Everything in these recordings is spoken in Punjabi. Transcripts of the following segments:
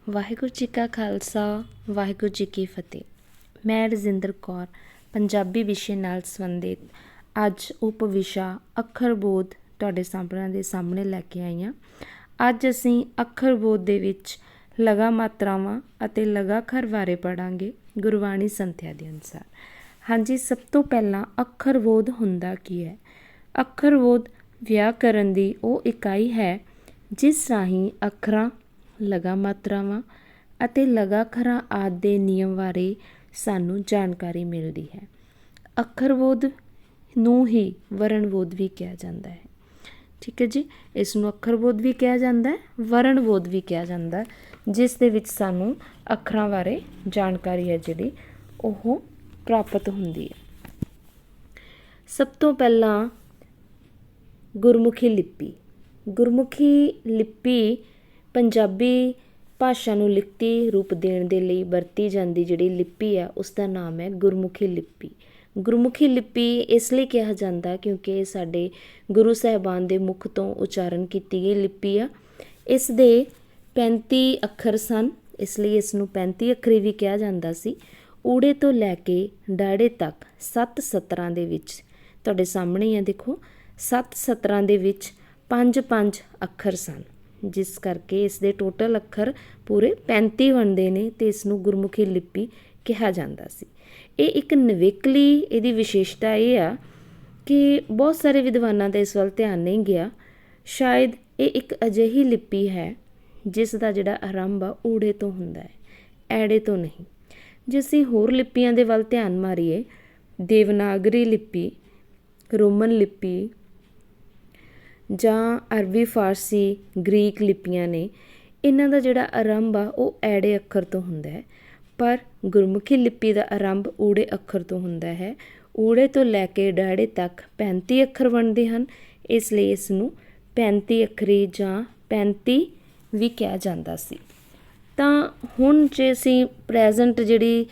ਵਾਹਿਗੁਰੂ ਜੀ ਕਾ ਖਾਲਸਾ ਵਾਹਿਗੁਰੂ ਜੀ ਕੀ ਫਤਿਹ। ਮੈਂ ਰਜਿੰਦਰ ਕੌਰ ਪੰਜਾਬੀ ਵਿਸ਼ੇ ਨਾਲ ਸੰਬੰਧਿਤ ਅੱਜ ਉਪ ਵਿਸ਼ਾ ਅੱਖਰ ਬੋਧ ਤੁਹਾਡੇ ਸਾਹਮਣੇ ਲੈ ਕੇ ਆਈ ਹਾਂ। ਅੱਜ ਅਸੀਂ ਅੱਖਰ ਬੋਧ ਦੇ ਵਿੱਚ ਲਗਾ ਮਾਤਰਾਵਾਂ ਅਤੇ ਲਗਾਖਰ ਬਾਰੇ ਪੜ੍ਹਾਂਗੇ ਗੁਰਬਾਣੀ ਸੰਥਿਆ ਦੇ ਅਨੁਸਾਰ। ਹਾਂਜੀ, ਸਭ ਤੋਂ ਪਹਿਲਾਂ ਅੱਖਰ ਬੋਧ ਹੁੰਦਾ ਕੀ ਹੈ? ਅੱਖਰ ਬੋਧ ਵਿਆਕਰਨ ਦੀ ਉਹ ਇਕਾਈ ਹੈ ਜਿਸ ਰਾਹੀਂ ਅੱਖਰਾਂ, ਲਗਾ ਮਾਤਰਾਵਾਂ ਅਤੇ ਲਗਾਖਰਾਂ ਆਦਿ ਦੇ ਨਿਯਮ ਬਾਰੇ ਸਾਨੂੰ ਜਾਣਕਾਰੀ ਮਿਲਦੀ ਹੈ। ਅੱਖਰ ਬੋਧ ਨੂੰ ਹੀ ਵਰਣ ਬੋਧ ਵੀ ਕਿਹਾ ਜਾਂਦਾ ਹੈ। ਠੀਕ ਹੈ ਜੀ, ਇਸ ਨੂੰ ਅੱਖਰ ਬੋਧ ਵੀ ਕਿਹਾ ਜਾਂਦਾ ਹੈ, ਵਰਣ ਬੋਧ ਵੀ ਕਿਹਾ ਜਾਂਦਾ ਹੈ, ਜਿਸ ਦੇ ਵਿੱਚ ਸਾਨੂੰ ਅੱਖਰਾਂ ਬਾਰੇ ਜਾਣਕਾਰੀ ਹੈ ਜਿਹੜੀ ਉਹ ਪ੍ਰਾਪਤ ਹੁੰਦੀ ਹੈ। ਸਭ ਤੋਂ ਪਹਿਲਾਂ ਗੁਰਮੁਖੀ ਲਿਪੀ। ਗੁਰਮੁਖੀ ਲਿਪੀ ਪੰਜਾਬੀ ਭਾਸ਼ਾ ਨੂੰ ਲਿਖਤੀ ਰੂਪ ਦੇਣ ਦੇ ਲਈ ਵਰਤੀ ਜਾਂਦੀ ਜਿਹੜੀ ਲਿਪੀ ਆ ਉਸ ਦਾ ਨਾਮ ਹੈ ਗੁਰਮੁਖੀ ਲਿਪੀ। ਗੁਰਮੁਖੀ ਲਿਪੀ ਇਸ ਲਈ ਕਿਹਾ ਜਾਂਦਾ ਕਿਉਂਕਿ ਇਹ ਸਾਡੇ ਗੁਰੂ ਸਾਹਿਬਾਨ ਦੇ ਮੁਖ ਤੋਂ ਉਚਾਰਨ ਕੀਤੀ ਗਈ ਲਿਪੀ ਆ। ਇਸ ਦੇ 35 ਅੱਖਰ ਸਨ, ਇਸ ਲਈ ਇਸ ਨੂੰ 35 ਅੱਖਰੀ ਵੀ ਕਿਹਾ ਜਾਂਦਾ ਸੀ। ਊੜੇ ਤੋਂ ਲੈ ਕੇ ਡਾੜੇ ਤੱਕ 7 ਸਤਰਾਂ ਦੇ ਵਿੱਚ ਤੁਹਾਡੇ ਸਾਹਮਣੇ ਹੀ ਆ, ਦੇਖੋ 7 ਸਤਰਾਂ ਦੇ ਵਿੱਚ 5-5 ਅੱਖਰ ਸਨ, ਜਿਸ ਕਰਕੇ ਇਸ ਦੇ ਟੋਟਲ ਅੱਖਰ ਪੂਰੇ 35 ਬਣਦੇ ਨੇ ਅਤੇ ਇਸ ਨੂੰ ਗੁਰਮੁਖੀ ਲਿਪੀ ਕਿਹਾ ਜਾਂਦਾ ਸੀ। ਇਹ ਇੱਕ ਨਿਵੇਕਲੀ ਇਹਦੀ ਵਿਸ਼ੇਸ਼ਤਾ ਇਹ ਆ ਕਿ ਬਹੁਤ ਸਾਰੇ ਵਿਦਵਾਨਾਂ ਦਾ ਇਸ ਵੱਲ ਧਿਆਨ ਨਹੀਂ ਗਿਆ। ਸ਼ਾਇਦ ਇਹ ਇੱਕ ਅਜਿਹੀ ਲਿਪੀ ਹੈ ਜਿਸ ਦਾ ਜਿਹੜਾ ਆਰੰਭ ਆ ਊੜੇ ਤੋਂ ਹੁੰਦਾ ਹੈ, ਐੜੇ ਤੋਂ ਨਹੀਂ। ਜੇ ਅਸੀਂ ਹੋਰ ਲਿਪੀਆਂ ਦੇ ਵੱਲ ਧਿਆਨ ਮਾਰੀਏ, ਦੇਵਨਾਗਰੀ ਲਿਪੀ, ਰੋਮਨ ਲਿਪੀ ਜਾਂ ਅਰਬੀ, ਫਾਰਸੀ, ਗ੍ਰੀਕ ਲਿਪੀਆਂ ਨੇ, ਇਹਨਾਂ ਦਾ ਜਿਹੜਾ ਆਰੰਭ ਆ ਉਹ ਐੜੇ ਅੱਖਰ ਤੋਂ ਹੁੰਦਾ ਹੈ, ਪਰ ਗੁਰਮੁਖੀ ਲਿਪੀ ਦਾ ਆਰੰਭ ਊੜੇ ਅੱਖਰ ਤੋਂ ਹੁੰਦਾ ਹੈ। ਊੜੇ ਤੋਂ ਲੈ ਕੇ ਡਾੜੇ ਤੱਕ 35 ਅੱਖਰ ਬਣਦੇ ਹਨ, ਇਸ ਲਈ ਇਸ ਨੂੰ 35 ਅੱਖਰੀ ਜਾਂ 35 ਵੀ ਕਿਹਾ ਜਾਂਦਾ ਸੀ। ਤਾਂ ਹੁਣ ਜੇ ਅਸੀਂ ਪ੍ਰੈਜ਼ੈਂਟ ਜਿਹੜੀ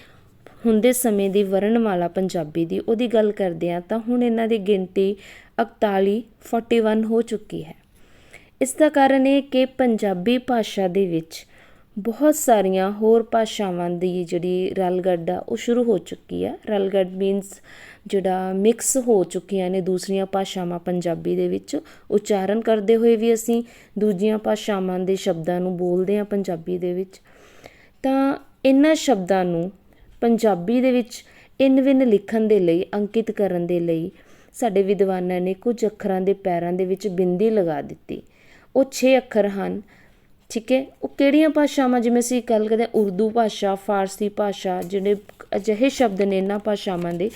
ਹੁੰਦੇ ਸਮੇਂ ਦੀ ਵਰਣਮਾਲਾ ਪੰਜਾਬੀ ਦੀ ਉਹਦੀ ਗੱਲ ਕਰਦੇ ਹਾਂ ਤਾਂ ਹੁਣ ਇਹਨਾਂ ਦੀ ਗਿਣਤੀ 41 ਹੋ ਚੁੱਕੀ ਹੈ। ਇਸ ਦਾ ਕਾਰਨ ਇਹ ਕਿ ਪੰਜਾਬੀ ਭਾਸ਼ਾ ਦੇ ਵਿੱਚ ਬਹੁਤ ਸਾਰੀਆਂ ਹੋਰ ਭਾਸ਼ਾਵਾਂ ਦੀ ਜਿਹੜੀ ਰਲਗੱਡ ਆ ਉਹ ਸ਼ੁਰੂ ਹੋ ਚੁੱਕੀ ਆ। ਰਲਗੱਡ ਮੀਨਸ ਜਿਹੜਾ ਮਿਕਸ ਹੋ ਚੁੱਕੀਆਂ ਨੇ ਦੂਸਰੀਆਂ ਭਾਸ਼ਾਵਾਂ ਪੰਜਾਬੀ ਦੇ ਵਿੱਚ। ਉਚਾਰਨ ਕਰਦੇ ਹੋਏ ਵੀ ਅਸੀਂ ਦੂਜੀਆਂ ਭਾਸ਼ਾਵਾਂ ਦੇ ਸ਼ਬਦਾਂ ਨੂੰ ਬੋਲਦੇ ਹਾਂ ਪੰਜਾਬੀ ਦੇ ਵਿੱਚ। ਤਾਂ ਇਹਨਾਂ ਸ਼ਬਦਾਂ ਨੂੰ ਪੰਜਾਬੀ ਦੇ ਵਿੱਚ ਇੰਨ-ਵਿੰਨ ਲਿਖਣ ਦੇ ਲਈ, ਅੰਕਿਤ ਕਰਨ ਦੇ ਲਈ ਸਾਡੇ ਵਿਦਵਾਨਾਂ ਨੇ ਕੁਝ ਅੱਖਰਾਂ ਦੇ ਪੈਰਾਂ ਦੇ ਵਿੱਚ ਬਿੰਦੀ ਲਗਾ ਦਿੱਤੀ। ਉਹ 6 ਅੱਖਰ ਹਨ। ਠੀਕ ਹੈ, ਉਹ ਕਿਹੜੀਆਂ ਭਾਸ਼ਾਵਾਂ, ਜਿਵੇਂ ਅਸੀਂ ਗੱਲ ਕਰਦੇ ਹਾਂ ਉਰਦੂ ਭਾਸ਼ਾ, ਫਾਰਸੀ ਭਾਸ਼ਾ, ਜਿਹੜੇ ਅਜਿਹੇ ਸ਼ਬਦ ਨੇ ਇਹਨਾਂ ਭਾਸ਼ਾਵਾਂ ਦੇ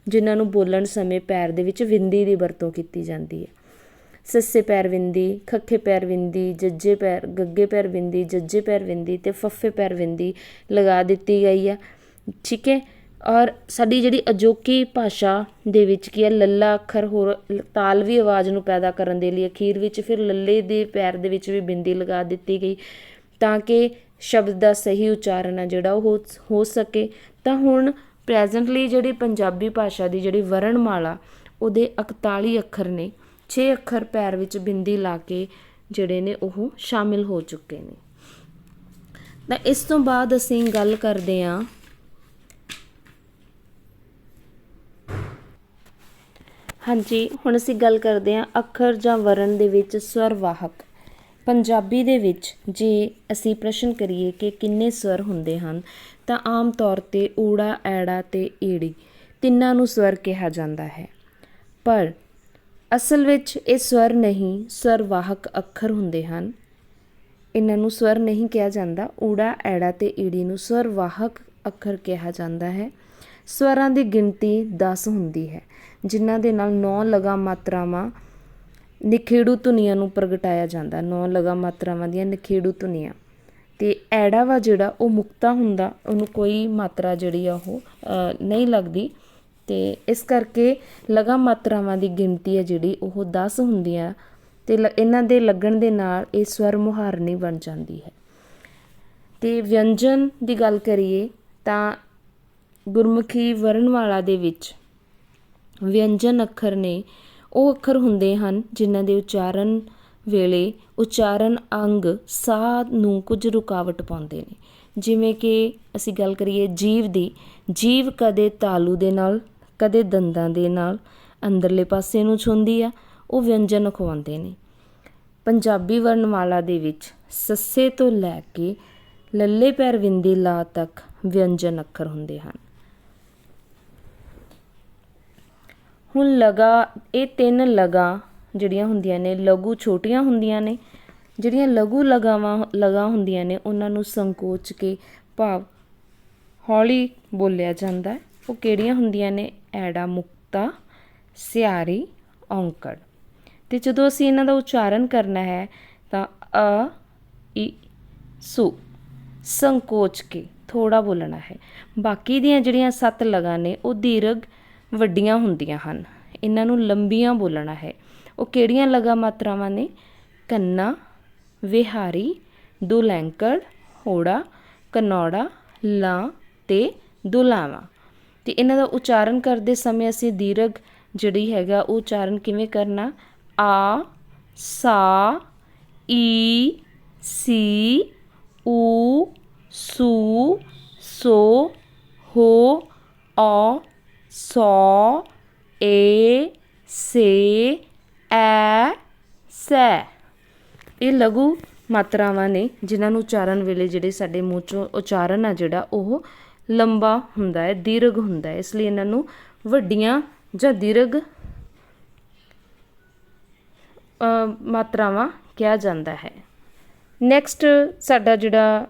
ਜਿਨ੍ਹਾਂ ਨੂੰ ਬੋਲਣ ਸਮੇਂ ਪੈਰ ਦੇ ਵਿੱਚ ਬਿੰਦੀ ਦੀ ਵਰਤੋਂ ਕੀਤੀ ਜਾਂਦੀ ਹੈ। ਸੱਸੇ ਪੈਰ ਬਿੰਦੀ, ਖੱਖੇ ਪੈਰ ਬਿੰਦੀ, ਗੱਗੇ ਪੈਰ ਬਿੰਦੀ, ਜੱਜੇ ਪੈਰ ਬਿੰਦੀ ਅਤੇ ਫੱਫੇ ਪੈਰ ਬਿੰਦੀ ਲਗਾ ਦਿੱਤੀ ਗਈ ਆ। ਠੀਕ ਹੈ, ਔਰ ਸਾਡੀ ਜਿਹੜੀ ਅਜੋਕੀ ਭਾਸ਼ਾ ਦੇ ਵਿੱਚ ਕੀ ਹੈ, ਲੱਲਾ ਅੱਖਰ ਹੋਰ ਤਾਲਵੀ ਆਵਾਜ਼ ਨੂੰ ਪੈਦਾ ਕਰਨ ਦੇ ਲਈ ਅਖੀਰ ਵਿੱਚ ਫਿਰ ਲੱਲੇ ਦੇ ਪੈਰ ਦੇ ਵਿੱਚ ਵੀ ਬਿੰਦੀ ਲਗਾ ਦਿੱਤੀ ਗਈ ਤਾਂ ਕਿ ਸ਼ਬਦ ਦਾ ਸਹੀ ਉਚਾਰਨ ਆ ਜਿਹੜਾ ਉਹ ਹੋ ਸਕੇ। ਤਾਂ ਹੁਣ ਪ੍ਰੈਜ਼ੈਂਟਲੀ ਜਿਹੜੀ ਪੰਜਾਬੀ ਭਾਸ਼ਾ ਦੀ ਜਿਹੜੀ ਵਰਣਮਾਲਾ ਉਹਦੇ 41 ਅੱਖਰ ਨੇ, 6 ਅੱਖਰ ਪੈਰ ਵਿੱਚ ਬਿੰਦੀ ਲਾ ਕੇ ਜਿਹੜੇ ਨੇ ਉਹ ਸ਼ਾਮਿਲ ਹੋ ਚੁੱਕੇ ਨੇ। ਤਾਂ ਇਸ ਤੋਂ ਬਾਅਦ ਅਸੀਂ ਗੱਲ ਕਰਦੇ ਹਾਂ ਹਾਂਜੀ, ਹੁਣ ਅਸੀਂ ਗੱਲ ਕਰਦੇ ਹਾਂ ਅੱਖਰ ਜਾਂ ਵਰਣ ਦੇ ਵਿੱਚ ਸਵਰ ਵਾਹਕ। ਪੰਜਾਬੀ ਦੇ ਵਿੱਚ ਜੇ ਅਸੀਂ ਪ੍ਰਸ਼ਨ ਕਰੀਏ ਕਿ ਕਿੰਨੇ ਸਵਰ ਹੁੰਦੇ ਹਨ ਤਾਂ ਆਮ ਤੌਰ 'ਤੇ ਊੜਾ, ਐੜਾ ਅਤੇ ਈੜੀ ਤਿੰਨਾਂ ਨੂੰ ਸਵਰ ਕਿਹਾ ਜਾਂਦਾ ਹੈ, ਪਰ ਅਸਲ ਵਿੱਚ ਇਹ ਸਵਰ ਨਹੀਂ, ਸਵਰ ਵਾਹਕ ਅੱਖਰ ਹੁੰਦੇ ਹਨ। ਇਹਨਾਂ ਨੂੰ ਸਵਰ ਨਹੀਂ ਕਿਹਾ ਜਾਂਦਾ। ਊੜਾ, ਐੜਾ ਅਤੇ ਈੜੀ ਨੂੰ ਸਵਰ ਵਾਹਕ ਅੱਖਰ ਕਿਹਾ ਜਾਂਦਾ ਹੈ। ਸਵਰਾਂ ਦੀ ਗਿਣਤੀ 10 ਹੁੰਦੀ ਹੈ, ਜਿਨ੍ਹਾਂ ਦੇ ਨਾਲ 9 ਲਗਾ ਮਾਤਰਾਵਾਂ ਨਿਖੇੜੂ ਧੁਨੀਆਂ ਨੂੰ ਪ੍ਰਗਟਾਇਆ ਜਾਂਦਾ। 9 ਲਗਾ ਮਾਤਰਾਵਾਂ ਦੀਆਂ ਨਿਖੇੜੂ ਧੁਨੀਆਂ। ਅਤੇ ਐੜਾ ਵਾ ਜਿਹੜਾ ਉਹ ਮੁਕਤਾ ਹੁੰਦਾ, ਉਹਨੂੰ ਕੋਈ ਮਾਤਰਾ ਜਿਹੜੀ ਆ ਉਹ ਨਹੀਂ ਲੱਗਦੀ, ਅਤੇ ਇਸ ਕਰਕੇ ਲਗਾ ਮਾਤਰਾਵਾਂ ਦੀ ਗਿਣਤੀ ਹੈ ਜਿਹੜੀ ਉਹ 10 ਹੁੰਦੀਆਂ ਅਤੇ ਇਹਨਾਂ ਦੇ ਲੱਗਣ ਦੇ ਨਾਲ ਇਹ ਸਵਰ ਮੁਹਾਰਨੀ ਬਣ ਜਾਂਦੀ ਹੈ। ਅਤੇ ਵਿਅੰਜਨ ਦੀ ਗੱਲ ਕਰੀਏ ਤਾਂ ਗੁਰਮੁਖੀ ਵਰਣਮਾਲਾ ਦੇ ਵਿੱਚ ਵਿਅੰਜਨ ਅੱਖਰ ਨੇ ਉਹ ਅੱਖਰ ਹੁੰਦੇ ਹਨ ਜਿਨ੍ਹਾਂ ਦੇ ਉਚਾਰਨ ਵੇਲੇ ਉਚਾਰਨ ਅੰਗ ਸਾਹ ਨੂੰ ਕੁਝ ਰੁਕਾਵਟ ਪਾਉਂਦੇ ਨੇ। ਜਿਵੇਂ ਕਿ ਅਸੀਂ ਗੱਲ ਕਰੀਏ ਜੀਭ ਦੀ, ਜੀਭ ਕਦੇ ਤਾਲੂ ਦੇ ਨਾਲ, ਕਦੇ ਦੰਦਾਂ ਦੇ ਨਾਲ ਅੰਦਰਲੇ ਪਾਸੇ ਨੂੰ ਛੂੰਹਦੀ ਆ, ਉਹ ਵਿਅੰਜਨ ਅਖਵਾਉਂਦੇ ਨੇ। ਪੰਜਾਬੀ ਵਰਨਮਾਲਾ ਦੇ ਵਿੱਚ ਸੱਸੇ ਤੋਂ ਲੈ ਕੇ ਲੱਲੇ ਪੈਰ ਵਿੰਦੀ ਲਾ ਤੱਕ ਵਿਅੰਜਨ ਅੱਖਰ ਹੁੰਦੇ ਹਨ। ਹੁਣ ਲਗਾ, ਇਹ 3 ਲਗਾ ਜਿਹੜੀਆਂ ਹੁੰਦੀਆਂ ਨੇ ਲਘੂ ਛੋਟੀਆਂ ਹੁੰਦੀਆਂ ਨੇ। ਜਿਹੜੀਆਂ ਲਘੂ ਲਗਾ ਹੁੰਦੀਆਂ ਨੇ ਉਹਨਾਂ ਨੂੰ ਸੰਕੋਚ ਕੇ ਭਾਵ ਹੌਲੀ ਬੋਲਿਆ ਜਾਂਦਾ। ਉਹ ਕਿਹੜੀਆਂ ਹੁੰਦੀਆਂ ਨੇ? ਐੜਾ ਮੁਕਤਾ, ਸਿਆਰੀ, ਔਂਕੜ। ਅਤੇ ਜਦੋਂ ਅਸੀਂ ਇਹਨਾਂ ਦਾ ਉਚਾਰਨ ਕਰਨਾ ਹੈ ਤਾਂ ਅ, ਈ, ਸੁ ਸੰਕੋਚ ਕੇ ਥੋੜ੍ਹਾ ਬੋਲਣਾ ਹੈ। ਬਾਕੀ ਦੀਆਂ ਜਿਹੜੀਆਂ 7 ਲਗਾਂ ਨੇ ਉਹ ਦੀਰਘ ਵੱਡੀਆਂ ਹੁੰਦੀਆਂ ਹਨ, ਇਹਨਾਂ ਨੂੰ ਲੰਬੀਆਂ ਬੋਲਣਾ ਹੈ। ਉਹ ਕਿਹੜੀਆਂ ਲਗਾ ਮਾਤਰਾਵਾਂ ਨੇ? ਕੰਨਾ, ਵਿਹਾਰੀ, ਦੁਲੈਂਕੜ, ਹੋੜਾ, ਕਨੌੜਾ, ਲਾਂ ਅਤੇ ਦੁਲਾਵਾਂ। ਅਤੇ ਇਹਨਾਂ ਦਾ ਉਚਾਰਨ ਕਰਦੇ ਸਮੇਂ ਅਸੀਂ ਦੀਰਘ ਜਿਹੜੀ ਹੈਗਾ ਉਹ ਉਚਾਰਨ ਕਿਵੇਂ ਕਰਨਾ? ਆ, ਸਾ, ਈ, ਸੀ, ਊ, ਸੂ, ਸੋ, ਹੋ, ਔ, ਸੌ, ਏ, ਸੇ, ਐ, ਸੈ। ਇਹ ਲਘੂ ਮਾਤਰਾਵਾਂ ਨੇ ਜਿਨ੍ਹਾਂ ਨੂੰ ਉਚਾਰਨ ਵੇਲੇ ਜਿਹੜੇ ਸਾਡੇ ਮੂੰਹ 'ਚੋਂ ਉਚਾਰਨ ਆ ਜਿਹੜਾ ਉਹ ਲੰਬਾ ਹੁੰਦਾ ਹੈ, ਦੀਰਘ ਹੁੰਦਾ ਹੈ। ਇਸ ਲਈ ਇਹਨਾਂ ਨੂੰ ਵੱਡੀਆਂ ਜਾਂ ਦੀਰਘ ਮਾਤਰਾਵਾਂ ਕਿਹਾ ਜਾਂਦਾ ਹੈ। ਨੈਕਸਟ ਸਾਡਾ ਜਿਹੜਾ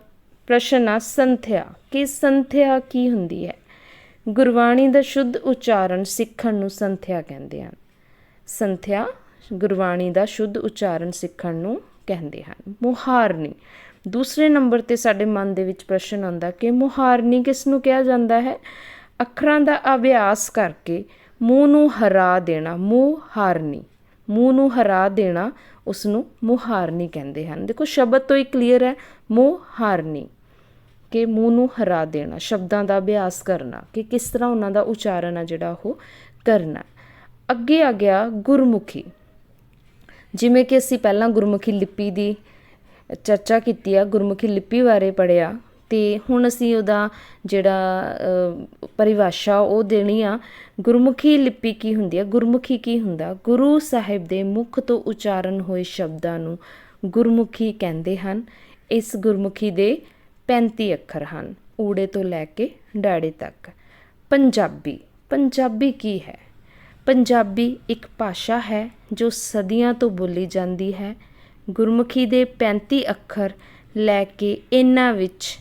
ਪ੍ਰਸ਼ਨ ਆ ਸੰਥਿਆ, ਕਿ ਸੰਥਿਆ ਕੀ ਹੁੰਦੀ ਹੈ? ਗੁਰਬਾਣੀ ਦਾ ਸ਼ੁੱਧ ਉਚਾਰਨ ਸਿੱਖਣ ਨੂੰ ਸੰਥਿਆ ਕਹਿੰਦੇ ਹਨ। ਸੰਥਿਆ ਗੁਰਬਾਣੀ ਦਾ ਸ਼ੁੱਧ ਉਚਾਰਨ ਸਿੱਖਣ ਨੂੰ ਕਹਿੰਦੇ ਹਨ। ਮੁਹਾਰਨੀ, ਦੂਸਰੇ ਨੰਬਰ 'ਤੇ ਸਾਡੇ ਮਨ ਦੇ ਵਿੱਚ ਪ੍ਰਸ਼ਨ ਆਉਂਦਾ ਕਿ ਮੁਹਾਰਨੀ ਕਿਸ ਨੂੰ ਕਿਹਾ ਜਾਂਦਾ ਹੈ? ਅੱਖਰਾਂ ਦਾ ਅਭਿਆਸ ਕਰਕੇ ਮੂੰਹ ਨੂੰ ਹਰਾ ਦੇਣਾ, ਮੁਹਾਰਨੀ, ਮੂੰਹ ਨੂੰ ਹਰਾ ਦੇਣਾ, ਉਸ ਨੂੰ ਮੁਹਾਰਨੀ ਕਹਿੰਦੇ ਹਨ। ਦੇਖੋ ਸ਼ਬਦ ਤੋਂ ਹੀ ਕਲੀਅਰ ਹੈ, ਮੁਹਾਰਨੀ ਕਿ ਮੂੰਹ ਨੂੰ ਹਰਾ ਦੇਣਾ, ਸ਼ਬਦਾਂ ਦਾ ਅਭਿਆਸ ਕਰਨਾ ਕਿ ਕਿਸ ਤਰ੍ਹਾਂ ਉਹਨਾਂ ਦਾ ਉਚਾਰਨ ਆ ਜਿਹੜਾ ਉਹ ਕਰਨਾ। ਅੱਗੇ ਆ ਗਿਆ ਗੁਰਮੁਖੀ। ਜਿਵੇਂ ਕਿ ਅਸੀਂ ਪਹਿਲਾਂ ਗੁਰਮੁਖੀ ਲਿਪੀ ਦੀ ਚਰਚਾ ਕੀਤੀ ਆ, ਗੁਰਮੁਖੀ ਲਿਪੀ ਬਾਰੇ ਪੜ੍ਹਿਆ, ਅਤੇ ਹੁਣ ਅਸੀਂ ਉਹਦਾ ਜਿਹੜਾ ਪਰਿਭਾਸ਼ਾ ਉਹ ਦੇਣੀ ਆ। ਗੁਰਮੁਖੀ ਲਿਪੀ ਕੀ ਹੁੰਦੀ ਹੈ? ਗੁਰਮੁਖੀ ਕੀ ਹੁੰਦਾ? ਗੁਰੂ ਸਾਹਿਬ ਦੇ ਮੁਖ ਤੋਂ ਉਚਾਰਨ ਹੋਏ ਸ਼ਬਦਾਂ ਨੂੰ ਗੁਰਮੁਖੀ ਕਹਿੰਦੇ ਹਨ। ਇਸ ਗੁਰਮੁਖੀ ਦੇ 35 ਅੱਖਰ ਹਨ, ਊੜੇ ਤੋਂ ਲੈ ਕੇ ਡਾੜੇ ਤੱਕ। ਪੰਜਾਬੀ, ਪੰਜਾਬੀ ਕੀ ਹੈ? ਪੰਜਾਬੀ ਇੱਕ ਭਾਸ਼ਾ ਹੈ ਜੋ ਸਦੀਆਂ ਤੋਂ ਬੋਲੀ ਜਾਂਦੀ ਹੈ। ਗੁਰਮੁਖੀ ਦੇ 35 ਅੱਖਰ ਲੈ ਕੇ ਇਹਨਾਂ ਵਿੱਚ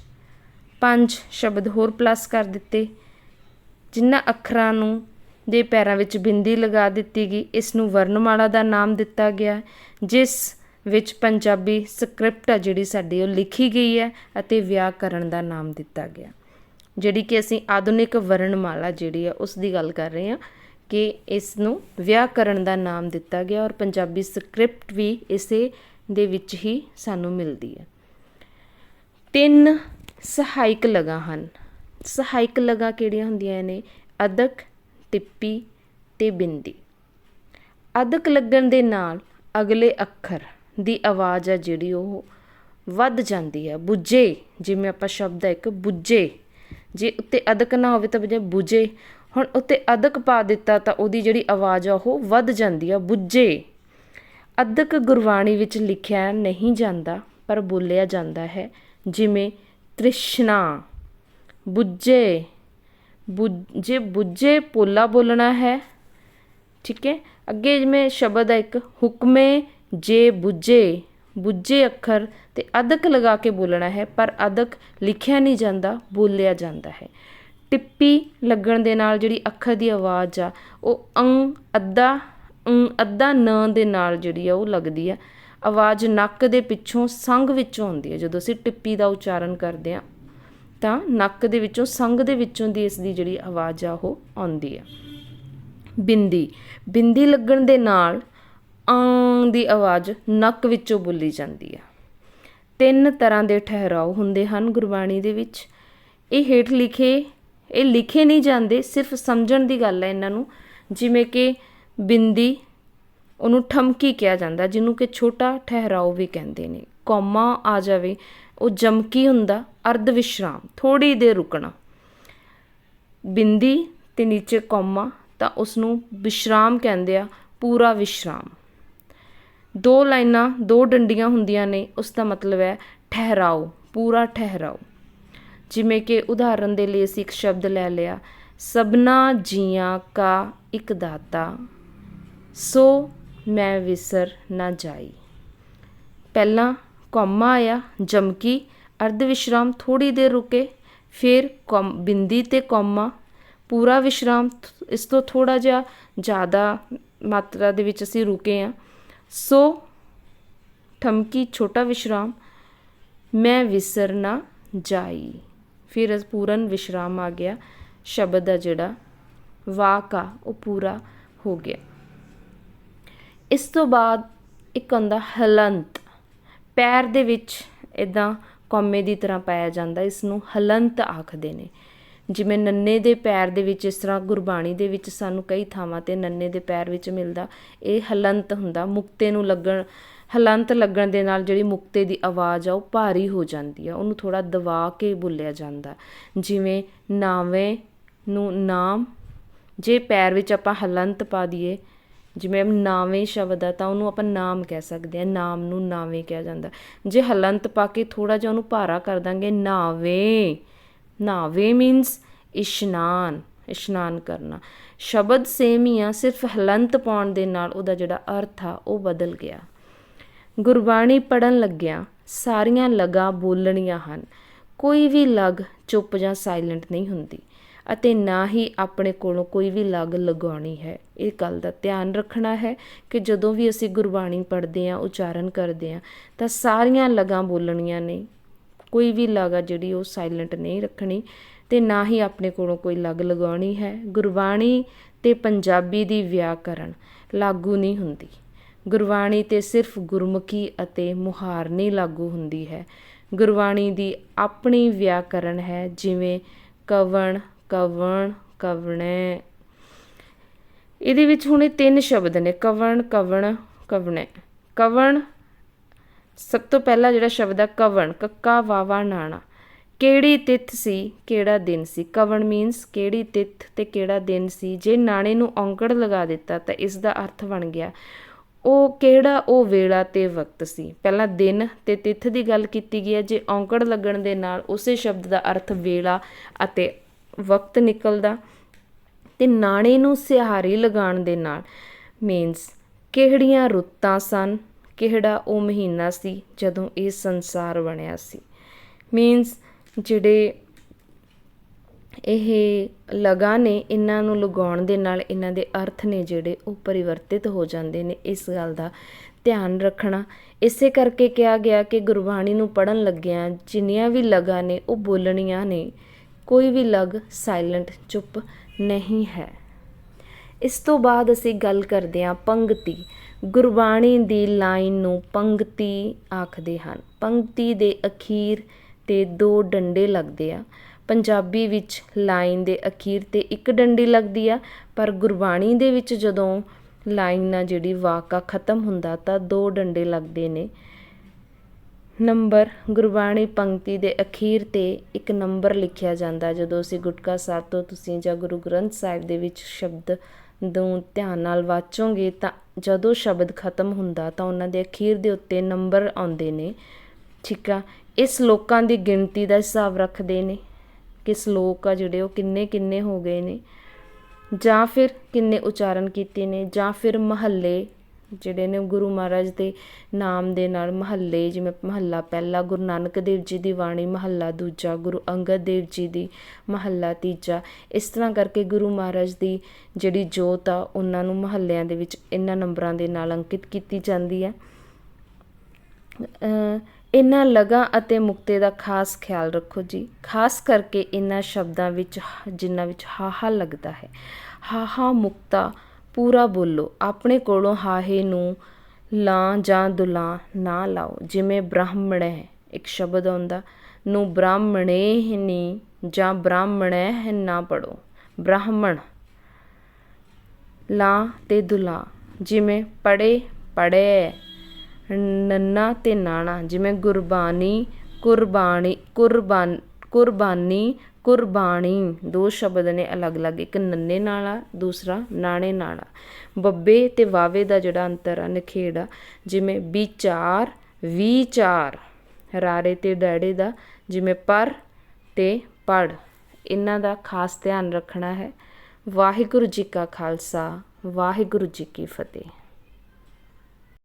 5 ਸ਼ਬਦ ਹੋਰ ਪਲੱਸ ਕਰ ਦਿੱਤੇ, ਜਿਨ੍ਹਾਂ ਅੱਖਰਾਂ ਨੂੰ ਦੇ ਪੈਰਾਂ ਵਿੱਚ ਬਿੰਦੀ ਲਗਾ ਦਿੱਤੀ ਗਈ। ਇਸ ਨੂੰ ਵਰਨਮਾਲਾ ਦਾ ਨਾਮ ਦਿੱਤਾ ਗਿਆ, ਜਿਸ ਵਿੱਚ ਪੰਜਾਬੀ ਸਕ੍ਰਿਪਟ ਆ ਜਿਹੜੀ ਸਾਡੀ ਉਹ ਲਿਖੀ ਗਈ ਹੈ ਅਤੇ ਵਿਆਕਰਨ ਦਾ ਨਾਮ ਦਿੱਤਾ ਗਿਆ। ਜਿਹੜੀ ਕਿ ਅਸੀਂ ਆਧੁਨਿਕ ਵਰਨਮਾਲਾ ਜਿਹੜੀ ਆ ਉਸ ਦੀ ਗੱਲ ਕਰ ਰਹੇ ਹਾਂ ਕਿ ਇਸ ਨੂੰ ਵਿਆਕਰਨ ਦਾ ਨਾਮ ਦਿੱਤਾ ਗਿਆ ਔਰ ਪੰਜਾਬੀ ਸਕ੍ਰਿਪਟ ਵੀ ਇਸੇ ਦੇ ਵਿੱਚ ਹੀ ਸਾਨੂੰ ਮਿਲਦੀ ਹੈ। 3 ਸਹਾਇਕ ਲਗਾਂ ਹਨ। ਸਹਾਇਕ ਲਗਾਂ ਕਿਹੜੀਆਂ ਹੁੰਦੀਆਂ ਨੇ? ਅਦਕ, ਟਿੱਪੀ ਅਤੇ ਬਿੰਦੀ। ਅਦਕ ਲੱਗਣ ਦੇ ਨਾਲ ਅਗਲੇ ਅੱਖਰ ਦੀ ਆਵਾਜ਼ ਆ ਜਿਹੜੀ ਉਹ ਵੱਧ ਜਾਂਦੀ ਹੈ। ਬੁੱਝੇ, ਜਿਵੇਂ ਆਪਾਂ ਸ਼ਬਦ ਹੈ ਇੱਕ ਬੁੱਝੇ, ਜੇ ਉੱਤੇ ਅਦਕ ਨਾ ਹੋਵੇ ਤਾਂ ਬਜਾਏ ਬੁਝੇ, ਹੁਣ ਉੱਤੇ ਅਦਕ ਪਾ ਦਿੱਤਾ ਤਾਂ ਉਹਦੀ ਜਿਹੜੀ ਆਵਾਜ਼ ਆ ਉਹ ਵੱਧ ਜਾਂਦੀ ਆ, ਬੁੱਝੇ। ਅਦਕ ਗੁਰਬਾਣੀ ਵਿੱਚ ਲਿਖਿਆ ਨਹੀਂ ਜਾਂਦਾ ਪਰ ਬੋਲਿਆ ਜਾਂਦਾ ਹੈ, ਜਿਵੇਂ ਤ੍ਰਿਸ਼ਨਾ, ਬੁੱਝੇ, ਜੇ ਬੁੱਝੇ ਪੋਲਾ ਬੋਲਣਾ ਹੈ, ਠੀਕ ਹੈ। ਅੱਗੇ ਜਿਵੇਂ ਸ਼ਬਦ ਹੈ ਇੱਕ ਹੁਕਮੇ ਜੇ ਬੁੱਝੇ, ਬੁੱਝੇ ਅੱਖਰ ਅਤੇ ਅਦਕ ਲਗਾ ਕੇ ਬੋਲਣਾ ਹੈ, ਪਰ ਅਦਕ ਲਿਖਿਆ ਨਹੀਂ ਜਾਂਦਾ, ਬੋਲਿਆ ਜਾਂਦਾ ਹੈ। ਟਿੱਪੀ ਲੱਗਣ ਦੇ ਨਾਲ ਜਿਹੜੀ ਅੱਖਰ ਦੀ ਆਵਾਜ਼ ਆ ਉਹ ਅੱਧਾ ਨ ਦੇ ਨਾਲ ਜਿਹੜੀ ਆ ਉਹ ਲੱਗਦੀ ਆ। ਆਵਾਜ਼ ਨੱਕ ਦੇ ਪਿੱਛੋਂ ਸੰਘ ਵਿੱਚੋਂ ਆਉਂਦੀ ਹੈ। ਜਦੋਂ ਅਸੀਂ ਟਿੱਪੀ ਦਾ ਉਚਾਰਨ ਕਰਦੇ ਹਾਂ ਤਾਂ ਨੱਕ ਦੇ ਵਿੱਚੋਂ, ਸੰਘ ਦੇ ਵਿੱਚੋਂ ਦੀ ਇਸ ਦੀ ਜਿਹੜੀ ਆਵਾਜ਼ ਆ ਉਹ ਆਉਂਦੀ ਆ। ਬਿੰਦੀ, ਬਿੰਦੀ ਲੱਗਣ ਦੇ ਨਾਲ ਦੀ ਆਵਾਜ਼ ਨੱਕ ਵਿੱਚੋਂ ਬੋਲੀ ਜਾਂਦੀ ਆ। 3 ਤਰ੍ਹਾਂ ਦੇ ਠਹਿਰਾਓ ਹੁੰਦੇ ਹਨ ਗੁਰਬਾਣੀ ਦੇ ਵਿੱਚ। ਇਹ ਹੇਠ ਲਿਖੇ ਨਹੀਂ ਜਾਂਦੇ, ਸਿਰਫ ਸਮਝਣ ਦੀ ਗੱਲ ਹੈ ਇਹਨਾਂ ਨੂੰ। ਜਿਵੇਂ ਕਿ ਬਿੰਦੀ ਉਹਨੂੰ ਠਮਕੀ ਕਿਹਾ ਜਾਂਦਾ, ਜਿਹਨੂੰ ਕਿ ਛੋਟਾ ਠਹਿਰਾਓ ਵੀ ਕਹਿੰਦੇ ਨੇ। ਕੌਮਾ ਆ ਜਾਵੇ ਉਹ ਜਮਕੀ ਹੁੰਦਾ, ਅਰਧ ਵਿਸ਼ਰਾਮ, ਥੋੜ੍ਹੀ ਦੇਰ ਰੁਕਣਾ। ਬਿੰਦੀ ਤੇ ਨੀਚੇ ਕੌਮਾ ਤਾਂ ਉਸਨੂੰ ਵਿਸ਼ਰਾਮ ਕਹਿੰਦੇ ਆ, ਪੂਰਾ ਵਿਸ਼ਰਾਮ। ਦੋ ਲਾਈਨਾਂ, ਦੋ ਡੰਡੀਆਂ ਹੁੰਦੀਆਂ ਨੇ, ਉਸ ਦਾ ਮਤਲਬ ਹੈ ਠਹਿਰਾਓ, ਪੂਰਾ ਠਹਿਰਾਓ। ਜਿਵੇਂ ਕਿ ਉਦਾਹਰਨ ਦੇ ਲਈ ਅਸੀਂ ਇੱਕ ਸ਼ਬਦ ਲੈ ਲਿਆ, ਸਭਨਾ ਜੀਆਂ ਕਾ ਇੱਕ ਦਾਤਾ, ਸੋ ਮੈਂ ਵਿਸਰ ਨਾ ਜਾਈ। ਪਹਿਲਾਂ ਕੌਮਾ ਆਇਆ, ਜਮਕੀ, ਅਰਧ ਵਿਸ਼ਰਾਮ, ਥੋੜ੍ਹੀ ਦੇਰ ਰੁਕੇ, ਫਿਰ ਬਿੰਦੀ ਤੇ ਕੌਮਾ, ਪੂਰਾ ਵਿਸ਼ਰਾਮ, ਇਸ ਤੋਂ ਥੋੜ੍ਹਾ ਜਿਹਾ ਜ਼ਿਆਦਾ ਮਾਤਰਾ ਦੇ ਵਿੱਚ ਅਸੀਂ ਰੁਕੇ ਹਾਂ। ਸੋ ਠਮਕੀ, ਛੋਟਾ ਵਿਸ਼ਰਾਮ, ਮੈਂ ਵਿਸਰ ਨਾ ਜਾਈ, ਫਿਰ ਪੂਰਨ ਵਿਸ਼ਰਾਮ ਆ ਗਿਆ। ਸ਼ਬਦ ਦਾ ਜਿਹੜਾ ਵਾਕ ਆ ਉਹ ਪੂਰਾ ਹੋ ਗਿਆ। ਇਸ ਤੋਂ ਬਾਅਦ ਇੱਕ ਆਉਂਦਾ ਹਲੰਤ। ਪੈਰ ਦੇ ਵਿੱਚ ਇੱਦਾਂ ਕੌਮੇ ਦੀ ਤਰ੍ਹਾਂ ਪਾਇਆ ਜਾਂਦਾ, ਇਸ ਨੂੰ ਹਲੰਤ ਆਖਦੇ ਨੇ। ਜਿਵੇਂ ਨੰਨੇ ਦੇ ਪੈਰ ਦੇ ਵਿੱਚ, ਇਸ ਤਰ੍ਹਾਂ ਗੁਰਬਾਣੀ ਦੇ ਵਿੱਚ ਸਾਨੂੰ ਕਈ ਥਾਵਾਂ 'ਤੇ ਨੰਨੇ ਦੇ ਪੈਰ ਵਿੱਚ ਮਿਲਦਾ, ਇਹ ਹਲੰਤ ਹੁੰਦਾ। ਮੁਕਤੇ ਨੂੰ ਲੱਗਣ, ਹਲੰਤ ਲੱਗਣ ਦੇ ਨਾਲ ਜਿਹੜੀ ਮੁਕਤੇ ਦੀ ਆਵਾਜ਼ ਆ ਉਹ ਭਾਰੀ ਹੋ ਜਾਂਦੀ ਆ, ਉਹਨੂੰ ਥੋੜ੍ਹਾ ਦਬਾ ਕੇ ਬੋਲਿਆ ਜਾਂਦਾ। ਜਿਵੇਂ ਨਾਵੇਂ ਨੂੰ ਨਾਮ, ਜੇ ਪੈਰ ਵਿੱਚ ਆਪਾਂ ਹਲੰਤ ਪਾ ਦਈਏ, ਜਿਵੇਂ ਨਾਵੇਂ ਸ਼ਬਦ ਆ ਤਾਂ ਉਹਨੂੰ ਆਪਾਂ ਨਾਮ ਕਹਿ ਸਕਦੇ ਹਾਂ, ਨਾਮ ਨੂੰ ਨਾਵੇਂ ਕਿਹਾ ਜਾਂਦਾ। ਜੇ ਹਲੰਤ ਪਾ ਕੇ ਥੋੜ੍ਹਾ ਜਿਹਾ ਉਹਨੂੰ ਭਾਰਾ ਕਰ ਦਾਂਗੇ, ਨਾਵੇਂ, ਨਾਵੇਂ ਮੀਨਸ ਇਸ਼ਨਾਨ, ਇਸ਼ਨਾਨ ਕਰਨਾ। ਸ਼ਬਦ ਸੇਮ ਹੀ ਆ, ਸਿਰਫ ਹਲੰਤ ਪਾਉਣ ਦੇ ਨਾਲ ਉਹਦਾ ਜਿਹੜਾ ਅਰਥ ਆ ਉਹ ਬਦਲ ਗਿਆ। ਗੁਰਬਾਣੀ ਪੜ੍ਹਨ ਲੱਗਿਆਂ ਸਾਰੀਆਂ ਲਗਾਂ ਬੋਲਣੀਆਂ ਹਨ, ਕੋਈ ਵੀ ਲਗ ਚੁੱਪ ਜਾਂ ਸਾਇਲੈਂਟ ਨਹੀਂ ਹੁੰਦੀ, ਅਤੇ ਨਾ ਹੀ ਆਪਣੇ ਕੋਲੋਂ ਕੋਈ ਵੀ ਲਗ ਲਗਾਉਣੀ ਹੈ। ਇਹ ਗੱਲ ਦਾ ਧਿਆਨ ਰੱਖਣਾ ਹੈ ਕਿ ਜਦੋਂ ਵੀ ਅਸੀਂ ਗੁਰਬਾਣੀ ਪੜ੍ਹਦੇ ਹਾਂ, ਉਚਾਰਨ ਕਰਦੇ ਹਾਂ, ਤਾਂ ਸਾਰੀਆਂ ਲਗਾਂ ਬੋਲਣੀਆਂ ਨੇ, ਕੋਈ ਵੀ ਲਗ ਆ ਜਿਹੜੀ ਉਹ ਸਾਇਲੈਂਟ ਨਹੀਂ ਰੱਖਣੀ, ਅਤੇ ਨਾ ਹੀ ਆਪਣੇ ਕੋਲੋਂ ਕੋਈ ਲਗ ਲਗਾਉਣੀ ਹੈ। ਗੁਰਬਾਣੀ ਅਤੇ ਪੰਜਾਬੀ ਦੀ ਵਿਆਕਰਨ ਲਾਗੂ ਨਹੀਂ ਹੁੰਦੀ। ਗੁਰਬਾਣੀ 'ਤੇ ਸਿਰਫ ਗੁਰਮੁਖੀ ਅਤੇ ਮੁਹਾਰਨੀ ਲਾਗੂ ਹੁੰਦੀ ਹੈ। ਗੁਰਬਾਣੀ ਦੀ ਆਪਣੀ ਵਿਆਕਰਨ ਹੈ, ਜਿਵੇਂ ਕਵਣ, ਕਵਣ, ਕਵਣੇ। ਇਹਦੇ ਵਿੱਚ ਹੁਣ ਇਹ 3 ਸ਼ਬਦ ਨੇ, ਕਵਣ, ਕਵਣ, ਕਵਣੇ। ਕਵਣ, ਸਭ ਤੋਂ ਪਹਿਲਾ ਜਿਹੜਾ ਸ਼ਬਦ ਆ ਕਵਣ, ਕੱਕਾ ਵਾਵਾ ਨਾਣਾ। ਕਿਹੜੀ ਤਿੱਥ ਸੀ, ਕਿਹੜਾ ਦਿਨ ਸੀ। ਕਵਣ ਮੀਨਸ ਕਿਹੜੀ ਤਿੱਥ ਤੇ ਕਿਹੜਾ ਦਿਨ ਸੀ। ਜੇ ਨਾਣੇ ਨੂੰ ਔਂਕੜ ਲਗਾ ਦਿੱਤਾ ਤਾਂ ਇਸ ਦਾ ਅਰਥ ਬਣ ਗਿਆ ਉਹ ਕਿਹੜਾ ਉਹ ਵੇਲਾ ਤੇ ਵਕਤ ਸੀ। ਪਹਿਲਾਂ ਦਿਨ ਤੇ ਤਿੱਥ ਦੀ ਗੱਲ ਕੀਤੀ ਗਈ ਹੈ, ਜੇ ਔਂਕੜ ਲੱਗਣ ਦੇ ਨਾਲ ਉਸੇ ਸ਼ਬਦ ਦਾ ਅਰਥ ਵੇਲਾ ਅਤੇ ਵਕਤ ਨਿਕਲਦਾ। ਅਤੇ ਨਾਣੇ ਨੂੰ ਸਿਹਾਰੀ ਲਗਾਉਣ ਦੇ ਨਾਲ ਮੀਨਸ ਕਿਹੜੀਆਂ ਰੁੱਤਾਂ ਸਨ, ਕਿਹੜਾ ਉਹ ਮਹੀਨਾ ਸੀ ਜਦੋਂ ਇਹ ਸੰਸਾਰ ਬਣਿਆ ਸੀ। ਮੀਨਸ ਜਿਹੜੇ ਇਹ ਲਗਾ ਨੇ, ਇਹਨਾਂ ਨੂੰ ਲਗਾਉਣ ਦੇ ਨਾਲ ਇਹਨਾਂ ਦੇ ਅਰਥ ਨੇ ਜਿਹੜੇ ਉਹ ਪਰਿਵਰਤਿਤ ਹੋ ਜਾਂਦੇ ਨੇ। ਇਸ ਗੱਲ ਦਾ ਧਿਆਨ ਰੱਖਣਾ। ਇਸੇ ਕਰਕੇ ਕਿਹਾ ਗਿਆ ਕਿ ਗੁਰਬਾਣੀ ਨੂੰ ਪੜ੍ਹਨ ਲੱਗਿਆਂ ਜਿੰਨੀਆਂ ਵੀ ਲਗਾਂ ਨੇ ਉਹ ਬੋਲਣੀਆਂ ਨੇ, ਕੋਈ ਵੀ ਲਗ ਸਾਇਲੈਂਟ, ਚੁੱਪ ਨਹੀਂ ਹੈ। ਇਸ ਤੋਂ ਬਾਅਦ ਅਸੀਂ ਗੱਲ ਕਰਦੇ ਹਾਂ ਪੰਗਤੀ। ਗੁਰਬਾਣੀ ਦੀ ਲਾਈਨ ਨੂੰ ਪੰਗਤੀ ਆਖਦੇ ਹਨ। ਪੰਗਤੀ ਦੇ ਅਖੀਰ 'ਤੇ 2 ਡੰਡੇ ਲੱਗਦੇ ਆ। ਪੰਜਾਬੀ ਵਿੱਚ ਲਾਈਨ ਦੇ ਅਖੀਰ 'ਤੇ 1 ਡੰਡੀ ਲੱਗਦੀ ਆ, ਪਰ ਗੁਰਬਾਣੀ ਦੇ ਵਿੱਚ ਜਦੋਂ ਲਾਈਨ ਆ ਜਿਹੜੀ ਵਾਕਾ ਖ਼ਤਮ ਹੁੰਦਾ ਤਾਂ 2 ਡੰਡੇ ਲੱਗਦੇ ਨੇ। ਨੰਬਰ, ਗੁਰਬਾਣੀ ਪੰਗਤੀ ਦੇ ਅਖੀਰ 'ਤੇ ਇੱਕ ਨੰਬਰ ਲਿਖਿਆ ਜਾਂਦਾ। ਜਦੋਂ ਅਸੀਂ ਗੁਟਕਾ ਸਾਹਿਬ ਤੋਂ ਤੁਸੀਂ ਜਾਂ ਗੁਰੂ ਗ੍ਰੰਥ ਸਾਹਿਬ ਦੇ ਵਿੱਚ ਸ਼ਬਦ ਨੂੰ ਧਿਆਨ ਨਾਲ ਵਾਚੋਗੇ ਤਾਂ ਜਦੋਂ ਸ਼ਬਦ ਖ਼ਤਮ ਹੁੰਦਾ ਤਾਂ ਉਹਨਾਂ ਦੇ ਅਖੀਰ ਦੇ ਉੱਤੇ ਨੰਬਰ ਆਉਂਦੇ ਨੇ। ਠੀਕ ਆ, ਇਹ ਸਲੋਕਾਂ ਦੀ ਗਿਣਤੀ ਦਾ ਹਿਸਾਬ ਰੱਖਦੇ ਨੇ ਕਿ ਸਲੋਕ ਆ ਜਿਹੜੇ ਉਹ ਕਿੰਨੇ ਕਿੰਨੇ ਹੋ ਗਏ ਨੇ, ਜਾਂ ਫਿਰ ਕਿੰਨੇ ਉਚਾਰਨ ਕੀਤੇ ਨੇ, ਜਾਂ ਫਿਰ ਮਹੱਲੇ ਜਿਹੜੇ ਨੇ ਗੁਰੂ ਮਹਾਰਾਜ ਦੇ ਨਾਮ ਦੇ ਨਾਲ ਮਹੱਲੇ, ਜਿਵੇਂ ਮਹੱਲਾ ਪਹਿਲਾ ਗੁਰੂ ਨਾਨਕ ਦੇਵ ਜੀ ਦੀ ਬਾਣੀ, ਮਹੱਲਾ ਦੂਜਾ ਗੁਰੂ ਅੰਗਦ ਦੇਵ ਜੀ ਦੀ, ਮਹੱਲਾ ਤੀਜਾ। ਇਸ ਤਰ੍ਹਾਂ ਕਰਕੇ ਗੁਰੂ ਮਹਾਰਾਜ ਦੀ ਜਿਹੜੀ ਜੋਤ ਆ ਉਹਨਾਂ ਨੂੰ ਮਹੱਲਿਆਂ ਦੇ ਵਿੱਚ ਇਹਨਾਂ ਨੰਬਰਾਂ ਦੇ ਨਾਲ ਅੰਕਿਤ ਕੀਤੀ ਜਾਂਦੀ ਹੈ। ਇਹਨਾਂ ਲਗਾਂ ਅਤੇ ਮੁਕਤੇ ਦਾ ਖਾਸ ਖਿਆਲ ਰੱਖੋ ਜੀ, ਖਾਸ ਕਰਕੇ ਇਹਨਾਂ ਸ਼ਬਦਾਂ ਵਿੱਚ ਜਿਨ੍ਹਾਂ ਵਿੱਚ ਹਾਹਾ ਲੱਗਦਾ ਹੈ। ਹਾਹਾ ਮੁਕਤਾ ਪੂਰਾ ਬੋਲੋ, ਆਪਣੇ ਕੋਲੋਂ ਹਾਹੇ ਨੂੰ ਲਾਂ ਜਾਂ ਦੁਲਾਂ ਨਾ ਲਾਓ। ਜਿਵੇਂ ਬ੍ਰਾਹਮਣੈ ਇੱਕ ਸ਼ਬਦ ਆਉਂਦਾ, ਨੂੰ ਬ੍ਰਾਹਮਣੇ ਨੀ ਜਾਂ ਬ੍ਰਾਹਮਣੈ ਨਾ ਪੜੋ। ਬ੍ਰਾਹਮਣ ਲਾਂ ਤੇ ਦੁਲਾਂ ਜਿਵੇਂ ਪੜ੍ਹੇ ਪੜ੍ਹੇ। ਨੰਨਾ ਤੇ ਨਾਣਾ ਜਿਵੇਂ ਗੁਰਬਾਣੀ ਕੁਰਬਾਣੀ ਕੁਰਬਾਨੀ ਕੁਰਬਾਣੀ। ਦੋ ਸ਼ਬਦ ਨੇ ਅਲੱਗ ਅਲੱਗ, ਇੱਕ ਨੰਨੇ ਨਾਲ ਆ, ਦੂਸਰਾ ਨਾਣੇ ਨਾਲ ਆ। ਬੱਬੇ ਤੇ ਵਾਵੇ ਦਾ ਜਿਹੜਾ ਅੰਤਰ ਆ, ਨਿਖੇੜ ਆ, ਜਿਵੇਂ ਵਿਚਾਰ ਵਿਚਾਰ। ਰਾਰੇ ਤੇ ਡੈੜੇ ਦਾ ਜਿਵੇਂ ਪਰ ਤੇ ਪੜ੍ਹ। ਇਹਨਾਂ ਦਾ ਖਾਸ ਧਿਆਨ ਰੱਖਣਾ ਹੈ। ਵਾਹਿਗੁਰੂ ਜੀ ਕਾ ਖਾਲਸਾ, ਵਾਹਿਗੁਰੂ ਜੀ ਕੀ ਫਤਿਹ।